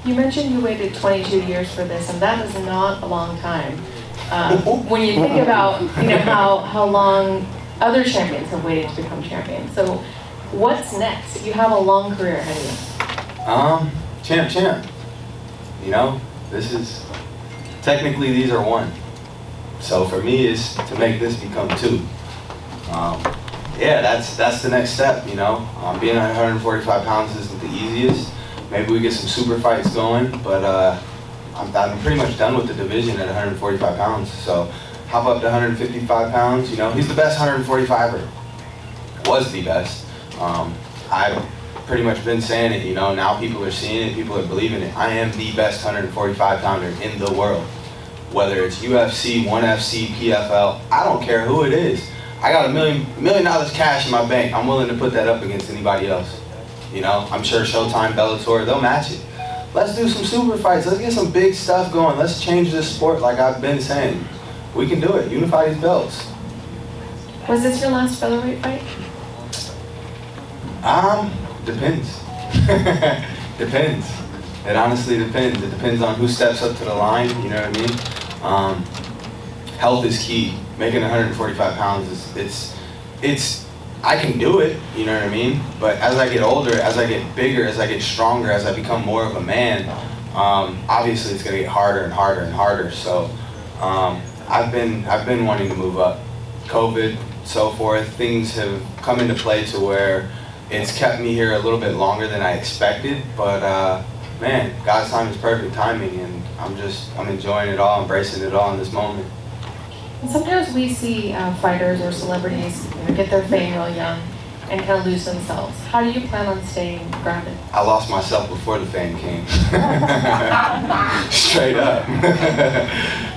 You mentioned you waited 22 years for this, and that is not a long time. When you think about how long other champions have waited to become champions. So what's next? You have a long career ahead of you. Champ. This is, technically these are one. So for me, is to make this become two. Yeah, that's the next step, Being at 145 pounds isn't the easiest. Maybe we get some super fights going, but I'm pretty much done with the division at 145 pounds. So hop up to 155 pounds, he's the best 145er. Was the best. I've pretty much been saying it, now people are seeing it, people are believing it. I am the best 145 pounder in the world. Whether it's UFC, 1FC, PFL, I don't care who it is. I got $1 million cash in my bank. I'm willing to put that up against anybody else. I'm sure Showtime, BELLATOR, they'll match it. Let's do some super fights. Let's get some big stuff going. Let's change this sport like I've been saying. We can do it. Unify these belts. Was this your last featherweight fight? Depends. Depends. It honestly depends. It depends on who steps up to the line, you know what I mean? Health is key. Making 145 pounds it's I can do it, you know what I mean? But as I get older, as I get bigger, as I get stronger, as I become more of a man, obviously it's gonna get harder and harder and harder. So I've been wanting to move up. COVID, so forth, things have come into play to where it's kept me here a little bit longer than I expected, but man, God's time is perfect timing, and I'm enjoying it all, embracing it all in this moment. Sometimes we see fighters or celebrities get their fame real young and kind of lose themselves. How do you plan on staying grounded? I lost myself before the fame came. Straight up.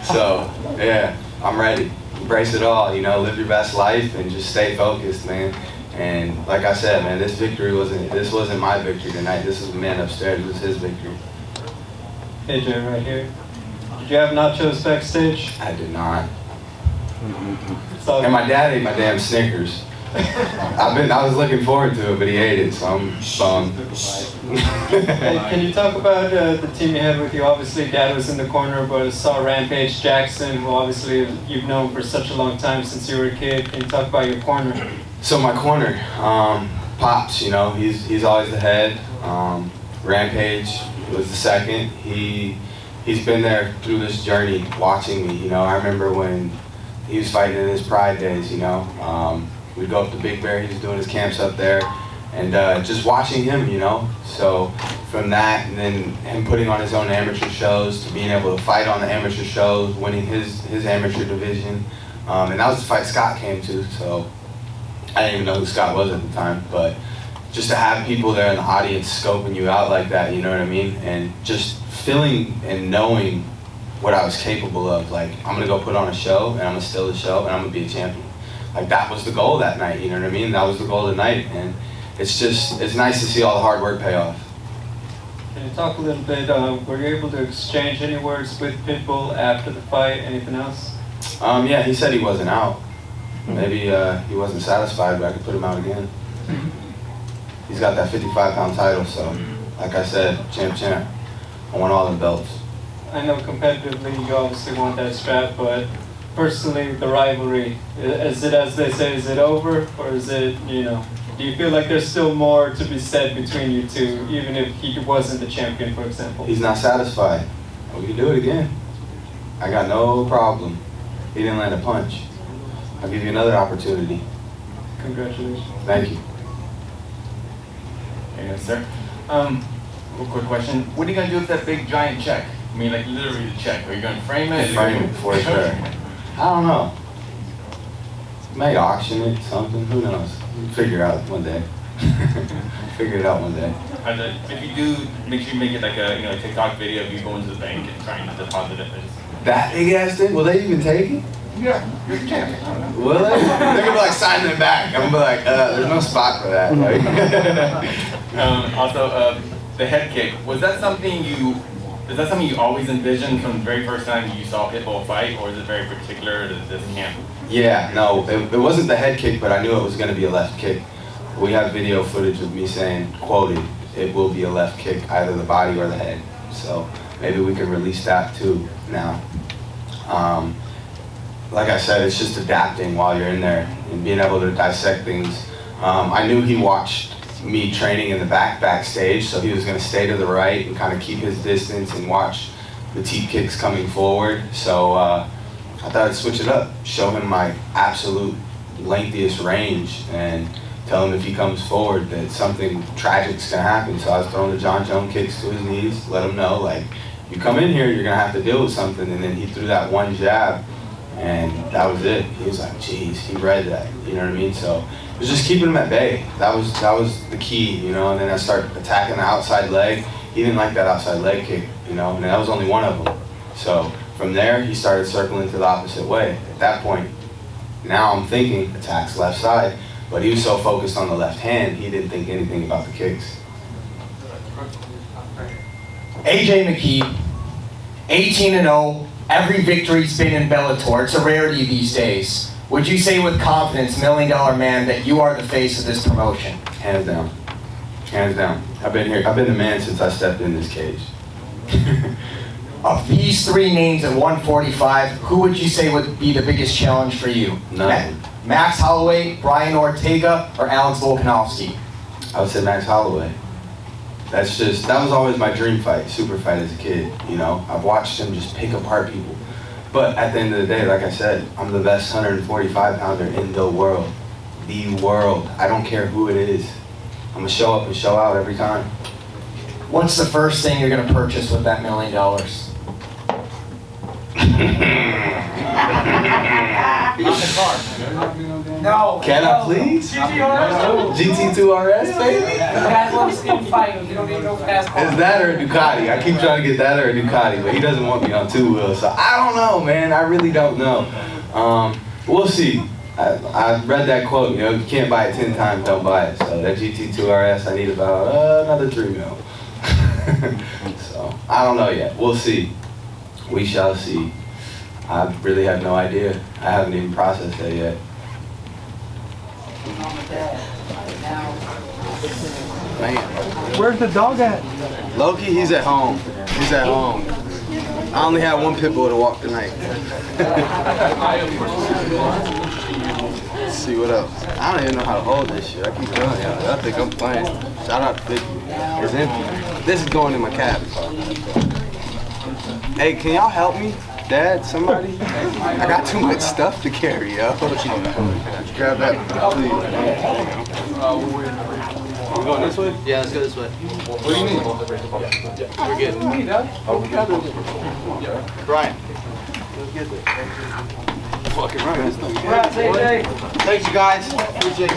So, yeah, I'm ready. Embrace it all, live your best life and just stay focused, man. And like I said, man, this wasn't my victory tonight. This is the man upstairs. This was his victory. Hey, Jay, right here. Did you have nachos backstage? I did not. And my dad ate my damn Snickers. I was looking forward to it, but he ate it, so I'm bummed. Hey, can you talk about the team you had with you? Obviously, Dad was in the corner, but I saw Rampage Jackson, who obviously you've known for such a long time since you were a kid. Can you talk about your corner? So my corner, Pops, he's always the head. Rampage was the second. He's been there through this journey, watching me. I remember when he was fighting in his Pride days. We'd go up to Big Bear. He was doing his camps up there, and just watching him. So from that, and then him putting on his own amateur shows, to being able to fight on the amateur shows, winning his amateur division, and that was the fight Scott came to. So I didn't even know who Scott was at the time, but just to have people there in the audience scoping you out like that, you know what I mean? And just feeling and knowing what I was capable of. Like, I'm gonna go put on a show, and I'm gonna steal the show, and I'm gonna be a champion. Like, that was the goal that night, you know what I mean? That was the goal of the night, and it's nice to see all the hard work pay off. Can you talk a little bit, were you able to exchange any words with Pitbull after the fight, anything else? Yeah, he said he wasn't out. Maybe he wasn't satisfied, but I could put him out again. He's got that 55-pound title, so like I said, champ. I want all the belts. I know competitively you obviously want that strap, but personally, the rivalry, is it, as they say, is it over? Or is it, do you feel like there's still more to be said between you two, even if he wasn't the champion, for example? He's not satisfied. We can do it again. I got no problem. He didn't land a punch. I'll give you another opportunity. Congratulations. Thank you. Yes, sir. Real quick question. What are you going to do with that big giant check? I mean, like literally the check. Are you going to frame it? Frame it for sure. I don't know. May auction it, something. Who knows? We'll figure it out one day. Figure it out one day. If you do, make sure you make it like a TikTok video of you going to the bank and trying to deposit it. That big ass thing? Will they even take it? Yeah, you're the champion. Will they? They're gonna be like signing it back. I'm gonna be like, there's no spot for that. Also, the head kick. Was that something you always envisioned from the very first time you saw Pitbull fight, or is it very particular to this camp? Yeah, no, it wasn't the head kick, but I knew it was gonna be a left kick. We have video footage of me saying, quoted, it will be a left kick, either the body or the head. So maybe we can release that too now. Like I said, it's just adapting while you're in there and being able to dissect things. I knew he watched me training in the backstage, so he was going to stay to the right and kind of keep his distance and watch the teep kicks coming forward. So I thought I'd switch it up, show him my absolute lengthiest range, and tell him if he comes forward that something tragic's going to happen. So I was throwing the John Jones kicks to his knees, let him know, like, you come in here, you're going to have to deal with something. And then he threw that one jab, and that was it. He was like, geez, he read that, you know what I mean? So it was just keeping him at bay. That was the key, you know. And then I started attacking the outside leg. He didn't like that outside leg kick, you know, and that was only one of them. So from there, he started circling to the opposite way. At that point, now I'm thinking attacks left side, but he was so focused on the left hand, he didn't think anything about the kicks. AJ Mcgee, 18-0, every victory's been in Bellator. It's a rarity these days. Would you say with confidence, $1 Million Man, that you are the face of this promotion? Hands down. Hands down. I've been here. I've been the man since I stepped in this cage. Of these three names at 145, who would you say would be the biggest challenge for you? None. Max Holloway, Brian Ortega, or Alex Volkanovski? I would say Max Holloway. That was always my dream fight, super fight as a kid, you know. I've watched him just pick apart people. But at the end of the day, like I said, I'm the best 145-pounder in the world. The world. I don't care who it is. I'm gonna show up and show out every time. What's the first thing you're gonna purchase with that $1 million? No. Can I please? GT2 RS, baby? Guys want to see him fight. You don't need no fast car. It's that or a Ducati. I keep trying to get that or a Ducati, but he doesn't want me on two wheels. So I don't know, man. I really don't know. We'll see. I read that quote, you know, if you can't buy it 10 times, don't buy it. So that GT2 RS, I need about another 3 mil. So I don't know yet. We'll see. We shall see. I really have no idea. I haven't even processed that yet. Man. Where's the dog at? Loki, he's at home. He's at home. I only had one pit bull to walk tonight. Let's see what else. I don't even know how to hold this shit. I keep telling y'all. I think I'm playing. Shout out to 50. It's empty. This is going in my cab. Hey, can y'all help me? Dad, somebody? I got too much stuff to carry, yo. Grab that, please. We going this way? Yeah, let's go this way. What do you need? We're good. Oh, we got it. Brian. Let's get this. Fucking right. Thanks, you guys. Appreciate it.